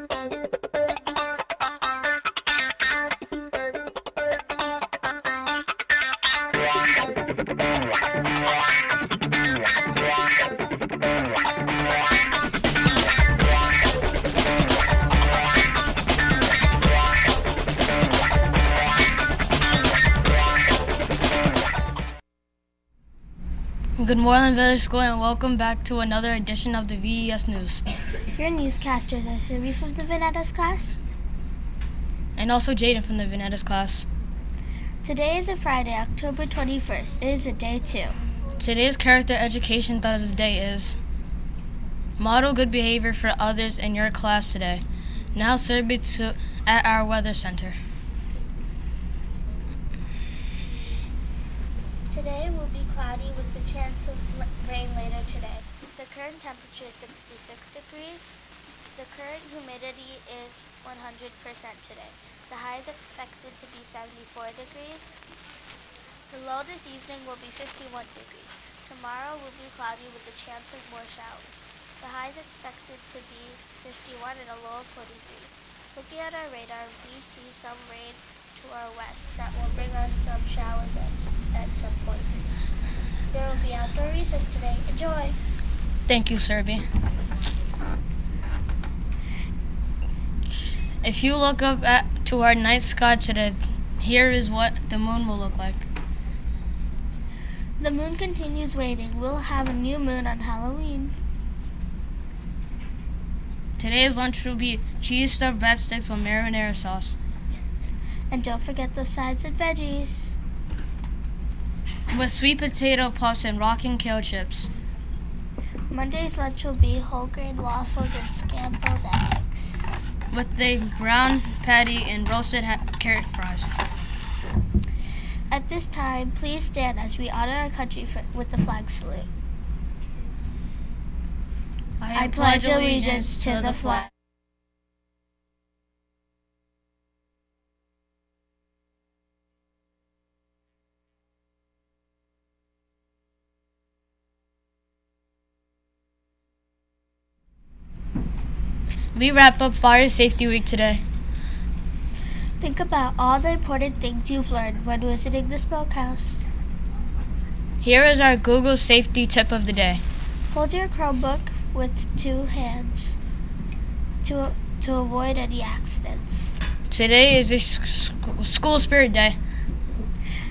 Good morning, Village School, and welcome back to another edition of the VES News. Your newscasters are Surbhi from the Vanatta's class. And also Jayden from the Vanatta's class. Today is a Friday, October 21st. It is a day 2. Today's character education thought of the day is model good behavior for others in your class today. Now Surbhi at our weather center. Today will be cloudy with the chance of rain later today. The current temperature is 66 degrees. The current humidity is 100% today. The high is expected to be 74 degrees. The low this evening will be 51 degrees. Tomorrow will be cloudy with the chance of more showers. The high is expected to be 51 and a low of 43. Looking at our radar, we see some rain to our west that will bring us some showers at some point. There will be outdoor recess today. Enjoy! Thank you, Surbhi. If you look up to our night sky today, here is what the moon will look like. The moon continues waning. We'll have a new moon on Halloween. Today's lunch will be cheese stuffed breadsticks with marinara sauce. And don't forget those sides and veggies. With sweet potato puffs and rocking kale chips. Monday's lunch will be whole grain waffles and scrambled eggs. With a brown patty and roasted carrot fries. At this time, please stand as we honor our country with the flag salute. I pledge allegiance to the flag. We wrap up Fire Safety Week today. Think about all the important things you've learned when visiting the smokehouse. Here is our Google safety tip of the day. Hold your Chromebook with 2 hands to avoid any accidents. Today is a school spirit day.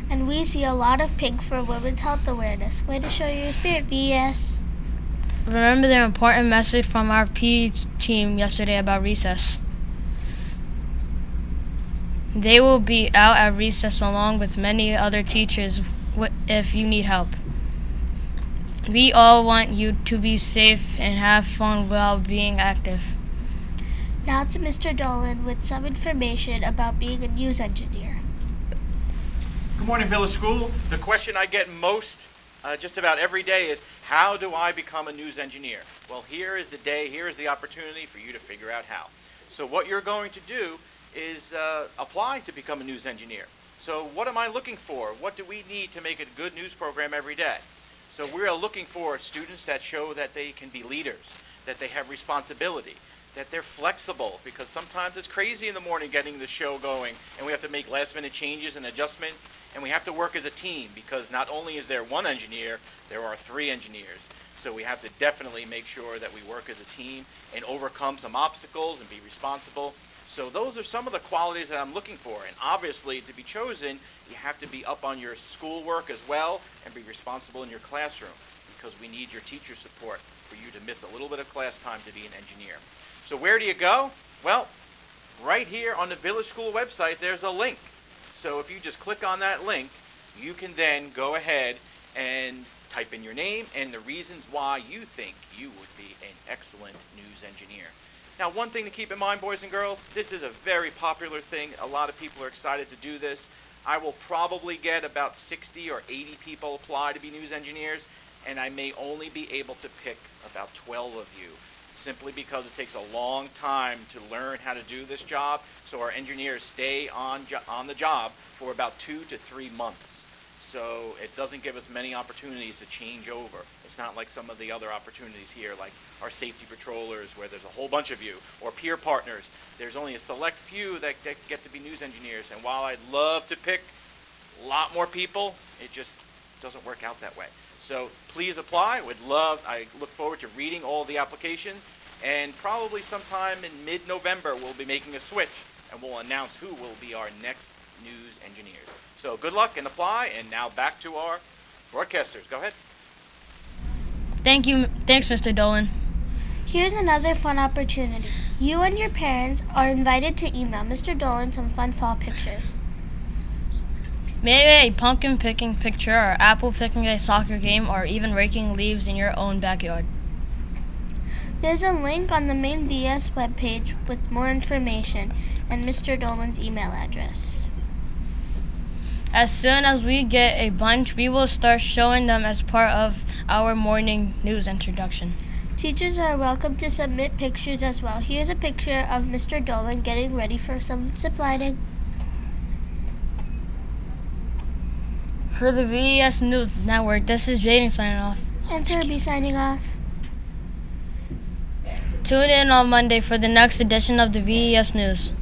And we see a lot of pink for Women's Health Awareness. Way to show your spirit, VES. Remember the important message from our PE team yesterday about recess. They will be out at recess along with many other teachers if you need help. We all want you to be safe and have fun while being active. Now to Mr. Dolan with some information about being a news engineer. Good morning, Village School. The question I get most just about every day is, how do I become a news engineer? Well, here is the day, here is the opportunity for you to figure out how. So what you're going to do is apply to become a news engineer. So what am I looking for? What do we need to make a good news program every day? So we are looking for students that show that they can be leaders, that they have responsibility, that they're flexible, because sometimes it's crazy in the morning getting the show going and we have to make last minute changes and adjustments, and we have to work as a team because not only is there one engineer, there are 3 engineers. So we have to definitely make sure that we work as a team and overcome some obstacles and be responsible. So those are some of the qualities that I'm looking for, and obviously to be chosen you have to be up on your schoolwork as well and be responsible in your classroom, because we need your teacher support for you to miss a little bit of class time to be an engineer. So where do you go? Well, right here on the Village School website there's a link. So if you just click on that link, you can then go ahead and type in your name and the reasons why you think you would be an excellent news engineer. Now, one thing to keep in mind, boys and girls, this is a very popular thing. A lot of people are excited to do this. I will probably get about 60 or 80 people apply to be news engineers, and I may only be able to pick about 12 of you, simply because it takes a long time to learn how to do this job. So our engineers stay on the job for about 2 to 3 months. so it doesn't give us many opportunities to change over. It's not like some of the other opportunities here, like our safety patrollers, where there's a whole bunch of you, or peer partners. There's only a select few that get to be news engineers, and while I'd love to pick a lot more people, it just doesn't work out that way. So please apply. I look forward to reading all the applications, and probably sometime in mid-November we'll be making a switch, and we'll announce who will be our next news engineers. So good luck and apply, and now back to our broadcasters. Go ahead. Thank you. Thanks, Mr. Dolan. Here's another fun opportunity. You and your parents are invited to email Mr. Dolan some fun fall pictures. Maybe a pumpkin picking picture, or apple picking a soccer game, or even raking leaves in your own backyard. There's a link on the main VS webpage with more information and Mr. Dolan's email address. As soon as we get a bunch, we will start showing them as part of our morning news introduction. Teachers are welcome to submit pictures as well. Here's a picture of Mr. Dolan getting ready for some zip lining. For the VES News Network, this is Jayden signing off. And Surbhi signing off. Tune in on Monday for the next edition of the VES News.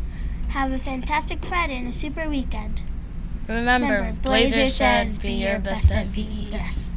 Have a fantastic Friday and a super weekend. Remember, Blazer says be your best at VES.